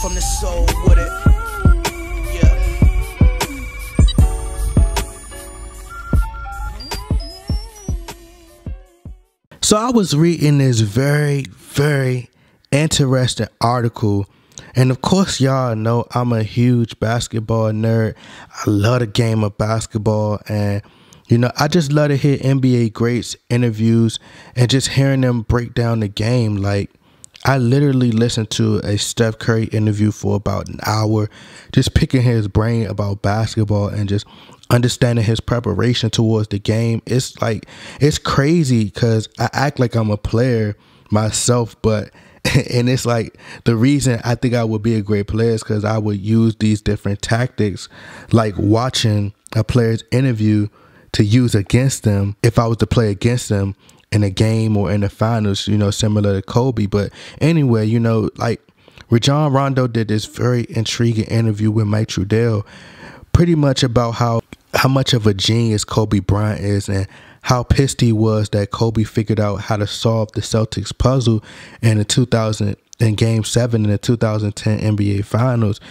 from the soul with it. Yeah. So I was reading this very, very interesting article. And of course, y'all know I'm a huge basketball nerd. I love the game of basketball. And, you know, I just love to hear NBA greats interviews and just hearing them break down the game. Like, I literally listened to a Steph Curry interview for about an hour, just picking his brain about basketball and just understanding his preparation towards the game. It's like, it's crazy because I act like I'm a player myself, but and it's like the reason I think I would be a great player is because I would use these different tactics, like watching a player's interview to use against them if I was to play against them in a game or in the finals, you know, similar to Kobe. But anyway, you know, like Rajon Rondo did this very intriguing interview with Mike Trudell, pretty much about how much of a genius Kobe Bryant is and how pissed he was that Kobe figured out how to solve the Celtics puzzle in Game 7 in the 2010 NBA Finals.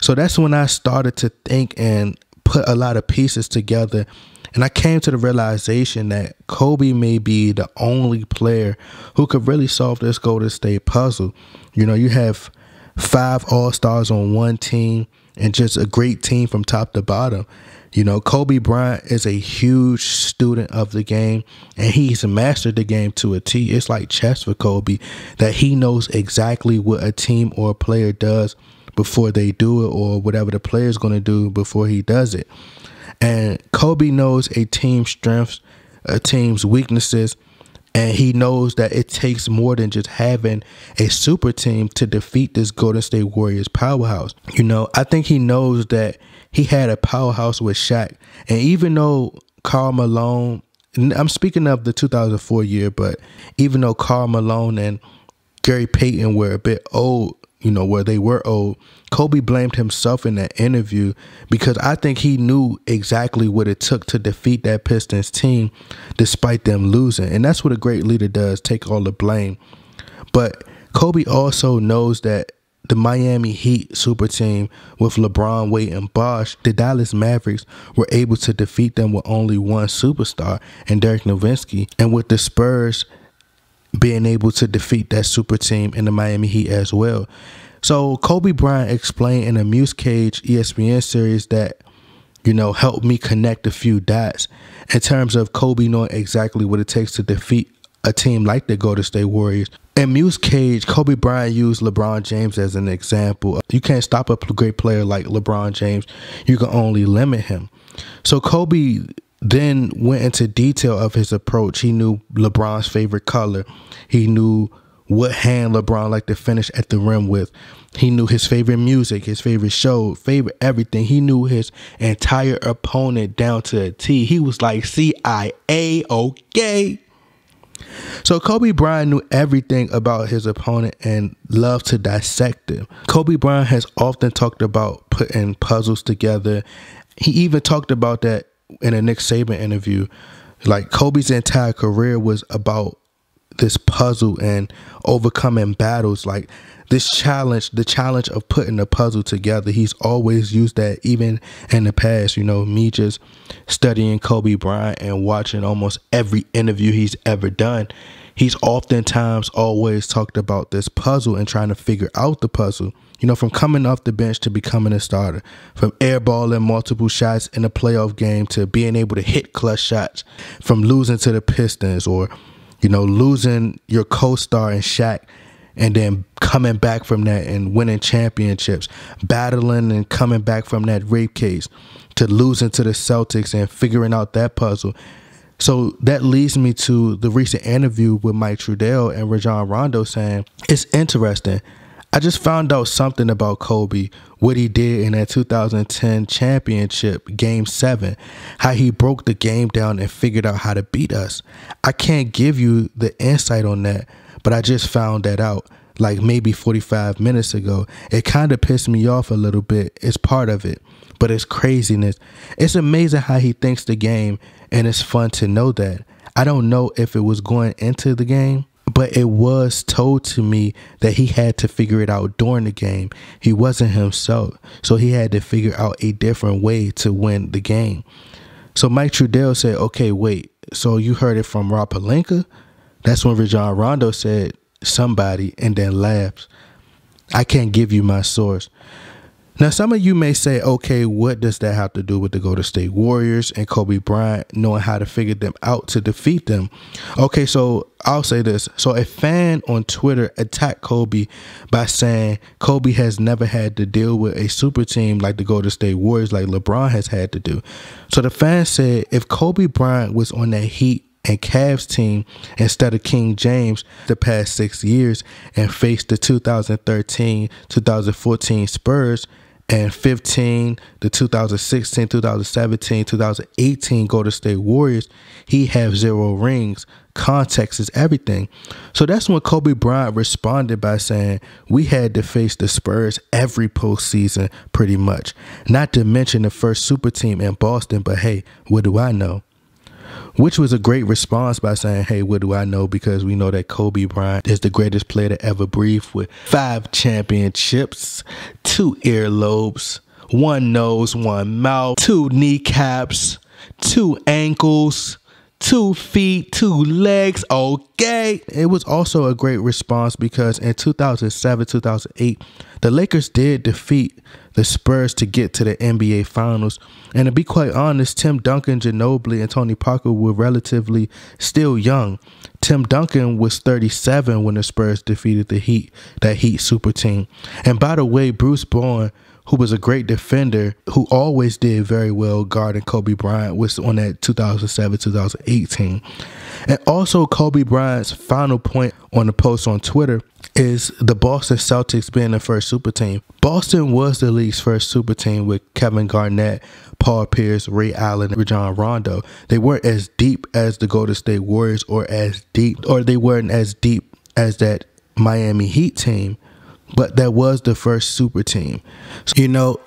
So that's when I started to think and put a lot of pieces together. And I came to the realization that Kobe may be the only player who could really solve this Golden State puzzle. You know, you have 5 All-Stars on one team and just a great team from top to bottom. You know, Kobe Bryant is a huge student of the game, and he's mastered the game to a T. It's like chess for Kobe, that he knows exactly what a team or a player does before they do it, or whatever the player is going to do before he does it. And Kobe knows a team's strengths, a team's weaknesses, and he knows that it takes more than just having a super team to defeat this Golden State Warriors powerhouse. You know, I think he knows that he had a powerhouse with Shaq. And even though Karl Malone, I'm speaking of the 2004 year, but even though Karl Malone and Gary Payton were a bit old, you know, where they were old, Kobe blamed himself in that interview because I think he knew exactly what it took to defeat that Pistons team despite them losing. And that's what a great leader does, take all the blame. But Kobe also knows that the Miami Heat super team with LeBron, Wade, and Bosh, the Dallas Mavericks, were able to defeat them with only one superstar, and Dirk Nowitzki, and with the Spurs being able to defeat that super team in the Miami Heat as well. So Kobe Bryant explained in a Muse Cage ESPN series that, you know, helped me connect a few dots in terms of Kobe knowing exactly what it takes to defeat a team like the Golden State Warriors. In Muse Cage, Kobe Bryant used LeBron James as an example. You can't stop a great player like LeBron James. You can only limit him. So Kobe then went into detail of his approach. He knew LeBron's favorite color. He knew what hand LeBron liked to finish at the rim with. He knew his favorite music, his favorite show, favorite everything. He knew his entire opponent down to a T. He was like CIA, okay? So Kobe Bryant knew everything about his opponent and loved to dissect him. Kobe Bryant has often talked about putting puzzles together. He even talked about that in a Nick Saban interview. Like, Kobe's entire career was about this puzzle and overcoming battles, like this challenge, the challenge of putting a puzzle together. He's always used that even in the past. You know, me just studying Kobe Bryant and watching almost every interview he's ever done, he's oftentimes always talked about this puzzle and trying to figure out the puzzle. You know, from coming off the bench to becoming a starter, from airballing multiple shots in a playoff game to being able to hit clutch shots, from losing to the Pistons, or, you know, losing your co-star in Shaq and then coming back from that and winning championships, battling and coming back from that rape case to losing to the Celtics and figuring out that puzzle. So that leads me to the recent interview with Mike Trudell and Rajon Rondo saying, it's interesting. I just found out something about Kobe, what he did in that 2010 championship, Game 7, how he broke the game down and figured out how to beat us. I can't give you the insight on that, but I just found that out like maybe 45 minutes ago. It kind of pissed me off a little bit. It's part of it, but it's craziness. It's amazing how he thinks the game, and it's fun to know that. I don't know if it was going into the game, but it was told to me that he had to figure it out during the game. He wasn't himself, so he had to figure out a different way to win the game. So Mike Trudell said, okay, wait, so you heard it from Rob Pelinka? That's when Rajon Rondo said somebody and then laughs. I can't give you my source. Now, some of you may say, okay, what does that have to do with the Golden State Warriors and Kobe Bryant knowing how to figure them out to defeat them? Okay, so I'll say this. So a fan on Twitter attacked Kobe by saying Kobe has never had to deal with a super team like the Golden State Warriors, like LeBron has had to do. So the fan said if Kobe Bryant was on that Heat and Cavs team instead of King James the past 6 years and faced the 2013-2014 Spurs, and 15, the 2016, 2017, 2018 Golden State Warriors, he have 0 rings. Context is everything. So that's when Kobe Bryant responded by saying, we had to face the Spurs every postseason pretty much. Not to mention the first super team in Boston, but hey, what do I know? Which was a great response by saying, hey, what do I know? Because we know that Kobe Bryant is the greatest player to ever breathe with 5 championships, 2 earlobes, 1 nose, 1 mouth, 2 kneecaps, 2 ankles, 2 feet, 2 legs. Okay. It was also a great response because in 2007, 2008, the Lakers did defeat the Spurs to get to the NBA Finals. And to be quite honest, Tim Duncan, Ginobili, and Tony Parker were relatively still young. Tim Duncan was 37 when the Spurs defeated the Heat, that Heat super team. And by the way, Bruce Bowen, who was a great defender, who always did very well guarding Kobe Bryant, was on that 2007-2008 team. And also Kobe Bryant's final point on the post on Twitter is the Boston Celtics being the first super team. Boston was the league's first super team with Kevin Garnett, Paul Pierce, Ray Allen, and Rajon Rondo. They weren't as deep as the Golden State Warriors or they weren't as deep as that Miami Heat team, but that was the first super team. You know,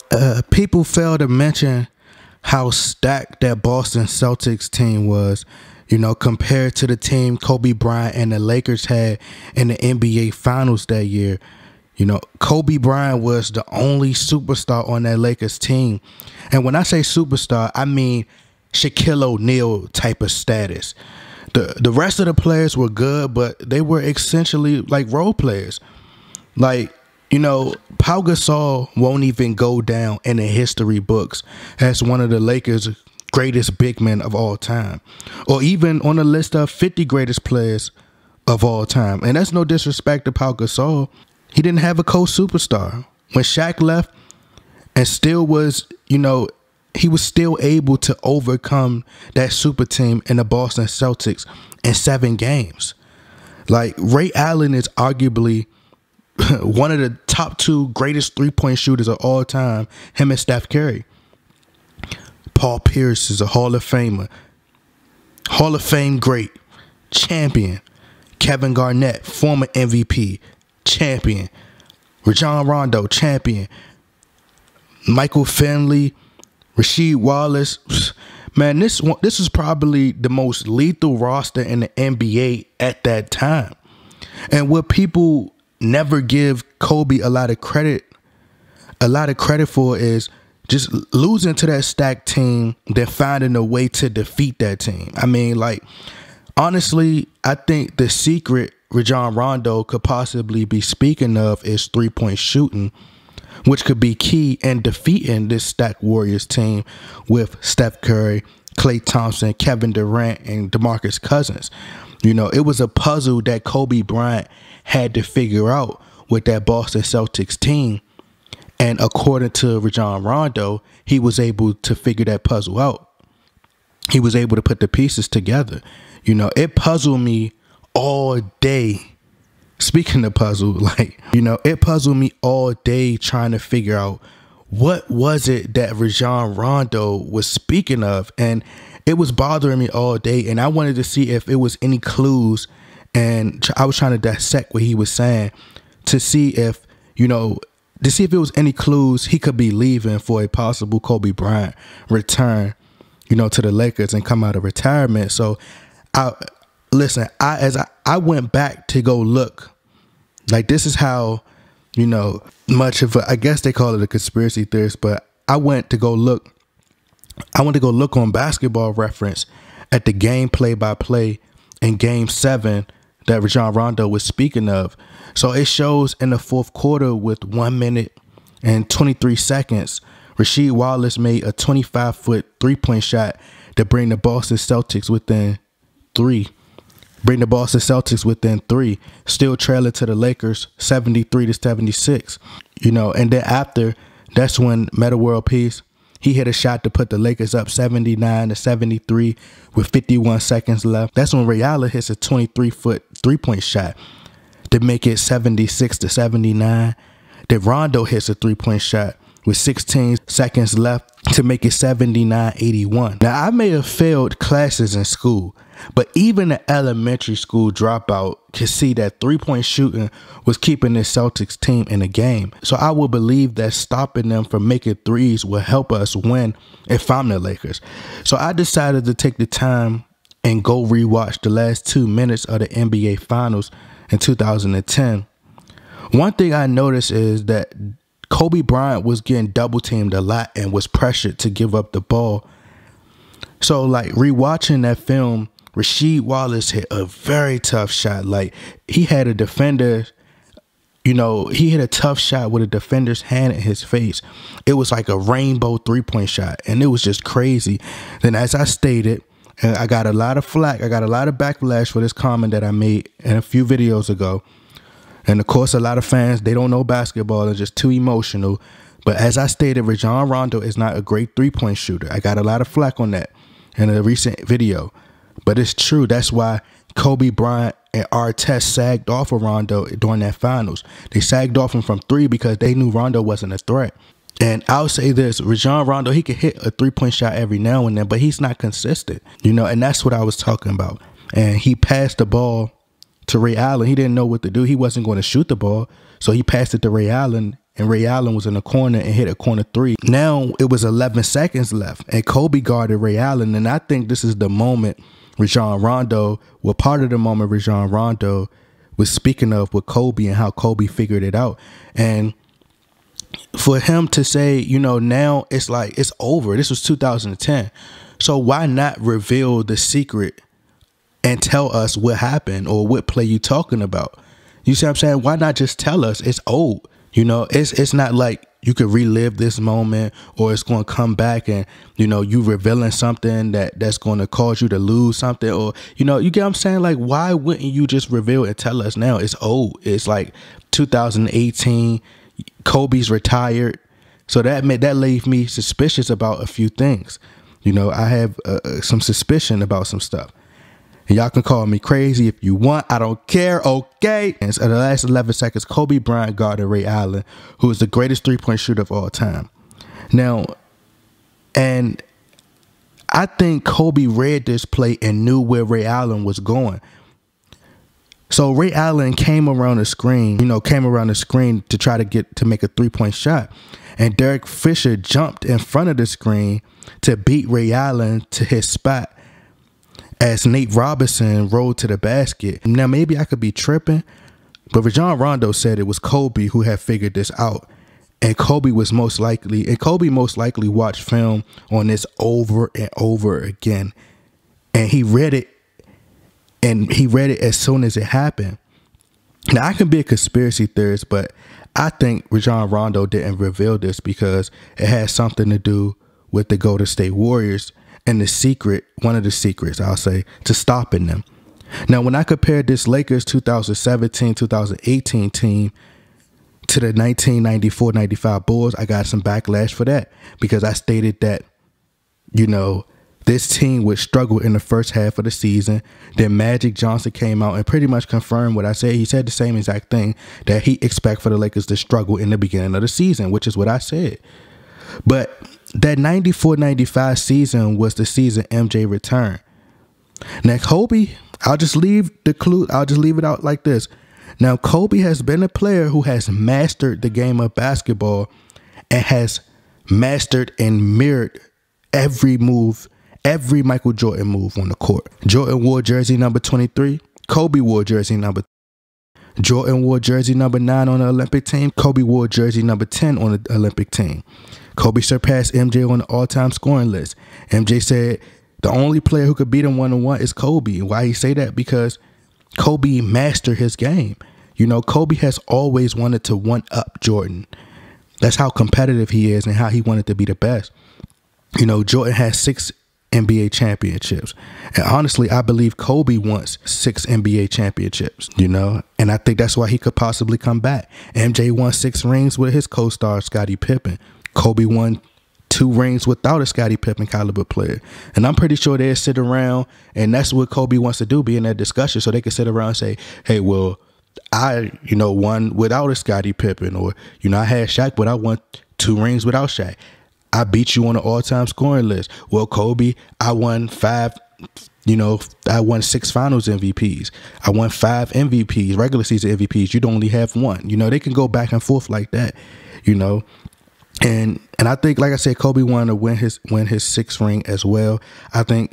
people fail to mention how stacked that Boston Celtics team was, you know, compared to the team Kobe Bryant and the Lakers had in the NBA Finals that year. You know, Kobe Bryant was the only superstar on that Lakers team. And when I say superstar, I mean Shaquille O'Neal type of status. The rest of the players were good, but they were essentially like role players. Like, you know, Pau Gasol won't even go down in the history books as one of the Lakers' greatest big men of all time, or even on the list of 50 greatest players of all time. And that's no disrespect to Pau Gasol. He didn't have a co-superstar. When Shaq left and still was, you know, he was still able to overcome that super team in the Boston Celtics in 7 games. Like, Ray Allen is arguably one of the top 2 greatest three-point shooters of all time, him and Steph Curry. Paul Pierce is a Hall of Famer, Hall of Fame great, champion. Kevin Garnett, former MVP, champion. Rajon Rondo, champion. Michael Finley, Rasheed Wallace. Man, this was probably the most lethal roster in the NBA at that time. And what people never give Kobe a lot of credit for is just losing to that stacked team, then finding a way to defeat that team. I mean, like, honestly, I think the secret Rajon Rondo could possibly be speaking of is 3-point shooting, which could be key in defeating this stacked Warriors team with Steph Curry, Klay Thompson, Kevin Durant, and DeMarcus Cousins. You know, it was a puzzle that Kobe Bryant had to figure out with that Boston Celtics team. And according to Rajon Rondo, he was able to figure that puzzle out. He was able to put the pieces together. You know, it puzzled me all day. Speaking of puzzle, like, you know, it puzzled me all day trying to figure out what was it that Rajon Rondo was speaking of. And it was bothering me all day. And I wanted to see if it was any clues. And I was trying to dissect what he was saying to see if, you know, to see if it was any clues he could be leaving for a possible Kobe Bryant return, you know, to the Lakers and come out of retirement. So listen, I went back to go look. Like, this is how, much of I guess they call it a conspiracy theorist, but I went to go look. I went to go look on Basketball Reference at the game play-by-play in Game 7 that Rajon Rondo was speaking of. So it shows in the fourth quarter with 1 minute and 23 seconds, Rasheed Wallace made a 25-foot three-point shot to bring the Boston Celtics within three. Still trailing to the Lakers 73-76. And then after, that's when Metta World Peace, he hit a shot to put the Lakers up 79-73 with 51 seconds left. That's when Ray Allen hits a 23-foot three-point shot to make it 76-79. Then Rondo hits a three-point shot with 16 seconds left to make it 79-81. Now, I may have failed classes in school, but even an elementary school dropout could see that three-point shooting was keeping this Celtics team in the game. So I will believe that stopping them from making threes will help us win if I'm the Lakers. So I decided to take the time and go rewatch the last 2 minutes of the NBA Finals in 2010. One thing I noticed is that Kobe Bryant was getting double teamed a lot and was pressured to give up the ball. So like rewatching that film, Rasheed Wallace hit a very tough shot. Like, he had a defender, he hit a tough shot with a defender's hand in his face. It was like a rainbow three-point shot, and it was just crazy. Then, as I stated, and I got a lot of flack, I got a lot of backlash for this comment that I made in a few videos ago. And of course, a lot of fans, they don't know basketball, they're just too emotional. But as I stated, Rajon Rondo is not a great three-point shooter. I got a lot of flack on that in a recent video. But it's true. That's why Kobe Bryant and Artest sagged off of Rondo during that finals. They sagged off him from three because they knew Rondo wasn't a threat. And I'll say this, Rajon Rondo, he can hit a three-point shot every now and then, but he's not consistent, and that's what I was talking about. And he passed the ball to Ray Allen. He didn't know what to do. He wasn't going to shoot the ball, so he passed it to Ray Allen, and Ray Allen was in the corner and hit a corner three. Now it was 11 seconds left, and Kobe guarded Ray Allen, and I think this is the moment Rajon Rondo, part of the moment Rajon Rondo was speaking of with Kobe and how Kobe figured it out. And for him to say, now it's like, it's over. This was 2010. So why not reveal the secret and tell us what happened or what play you talking about? You see what I'm saying? Why not just tell us it's old? It's not like you could relive this moment or it's going to come back and, you revealing something that's going to cause you to lose something, or, you get what I'm saying? Like, why wouldn't you just reveal and tell us now? It's old. It's like 2018. Kobe's retired. So that left me suspicious about a few things. I have some suspicion about some stuff. And y'all can call me crazy if you want. I don't care. Okay. And so the last 11 seconds, Kobe Bryant guarded Ray Allen, who is the greatest three-point shooter of all time. Now, and I think Kobe read this play and knew where Ray Allen was going. So Ray Allen came around the screen, to try to make a three-point shot. And Derek Fisher jumped in front of the screen to beat Ray Allen to his spot as Nate Robinson rolled to the basket. Now, maybe I could be tripping, but Rajon Rondo said it was Kobe who had figured this out. And Kobe most likely watched film on this over and over again. And he read it as soon as it happened. Now, I can be a conspiracy theorist, but I think Rajon Rondo didn't reveal this because it has something to do with the Golden State Warriors and one of the secrets, I'll say, to stopping them. Now, when I compared this Lakers 2017-2018 team to the 1994-95 Bulls, I got some backlash for that because I stated that, this team would struggle in the first half of the season. Then Magic Johnson came out and pretty much confirmed what I said. He said the same exact thing, that he expect for the Lakers to struggle in the beginning of the season, which is what I said. But that 94-95 season was the season MJ returned. Now, Kobe, I'll just leave it out like this. Now, Kobe has been a player who has mastered the game of basketball and has mastered and mirrored every move, every Michael Jordan move on the court. Jordan wore jersey number 23. Kobe wore jersey number 3. Jordan wore jersey number 9 on the Olympic team. Kobe wore jersey number 10 on the Olympic team. Kobe surpassed MJ on the all-time scoring list. MJ said the only player who could beat him one-on-one is Kobe. Why he say that? Because Kobe mastered his game. You know, Kobe has always wanted to one-up Jordan. That's how competitive he is and how he wanted to be the best. You know, Jordan has 6 NBA championships. And honestly, I believe Kobe wants 6 NBA championships, you know, and I think that's why he could possibly come back. MJ won 6 rings with his co-star, Scottie Pippen. Kobe won 2 rings without a Scottie Pippen caliber player. And I'm pretty sure they'll sit around, and that's what Kobe wants to do, be in that discussion, so they can sit around and say, hey, well, I, you know, won without a Scottie Pippen, or, you know, I had Shaq, but I won 2 rings without Shaq. I beat you on the all-time scoring list. Well, Kobe, I won 5, you know, I won 6 finals MVPs. I won 5 MVPs, regular season MVPs. You'd only have 1. You know, they can go back and forth like that, you know. And I think, like I said, Kobe wanted to win his 6th ring as well. I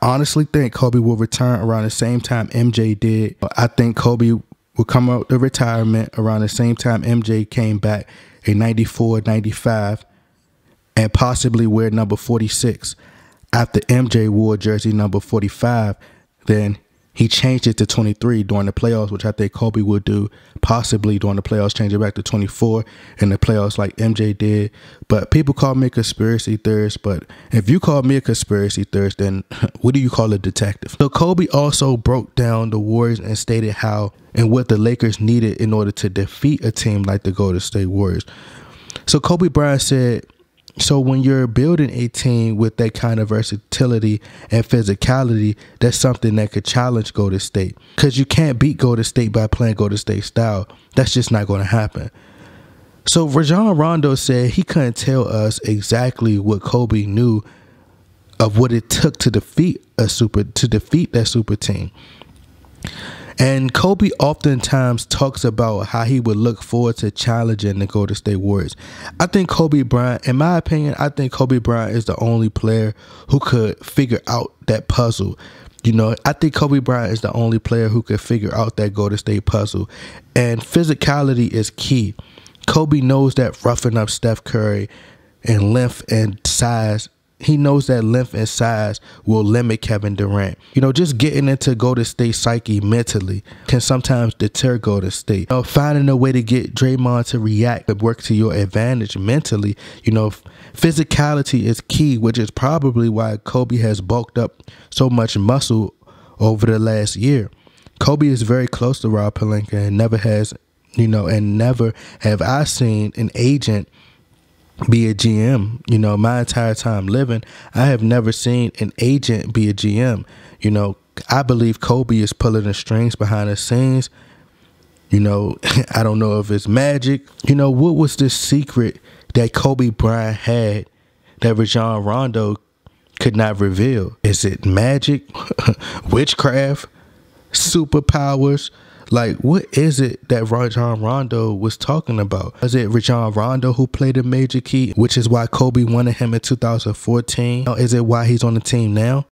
honestly think Kobe will return around the same time MJ did. I think Kobe will come out of retirement around the same time MJ came back in 94, 95. And possibly wear number 46. After MJ wore jersey number 45, then he changed it to 23 during the playoffs, which I think Kobe would do. Possibly during the playoffs, change it back to 24 in the playoffs like MJ did. But people call me a conspiracy theorist. But if you call me a conspiracy theorist, then what do you call a detective? So Kobe also broke down the Warriors and stated how and what the Lakers needed in order to defeat a team like the Golden State Warriors. So Kobe Bryant said, so when you're building a team with that kind of versatility and physicality, that's something that could challenge Golden State. Because you can't beat Golden State by playing Golden State style. That's just not going to happen. So Rajon Rondo said he couldn't tell us exactly what Kobe knew of what it took to defeat that super team. And Kobe oftentimes talks about how he would look forward to challenging the Golden State Warriors. I think Kobe Bryant, in my opinion, I think Kobe Bryant is the only player who could figure out that puzzle. You know, I think Kobe Bryant is the only player who could figure out that Golden State puzzle. And physicality is key. Kobe knows that roughing up Steph Curry and length and size, he knows that length and size will limit Kevin Durant. You know, just getting into Golden State psyche mentally can sometimes deter Golden State. You know, finding a way to get Draymond to react and work to your advantage mentally, you know, physicality is key, which is probably why Kobe has bulked up so much muscle over the last year. Kobe is very close to Rob Pelinka and never has, you know, and never have I seen an agent be a GM. You know, my entire time living, I have never seen an agent be a GM. You know, I believe Kobe is pulling the strings behind the scenes. You know, I don't know if it's magic. You know, what was the secret that Kobe Bryant had that Rajon Rondo could not reveal? Is it magic, witchcraft, superpowers? Like, what is it that Rajon Rondo was talking about? Is it Rajon Rondo who played a major key, which is why Kobe wanted him in 2014? Or is it why he's on the team now?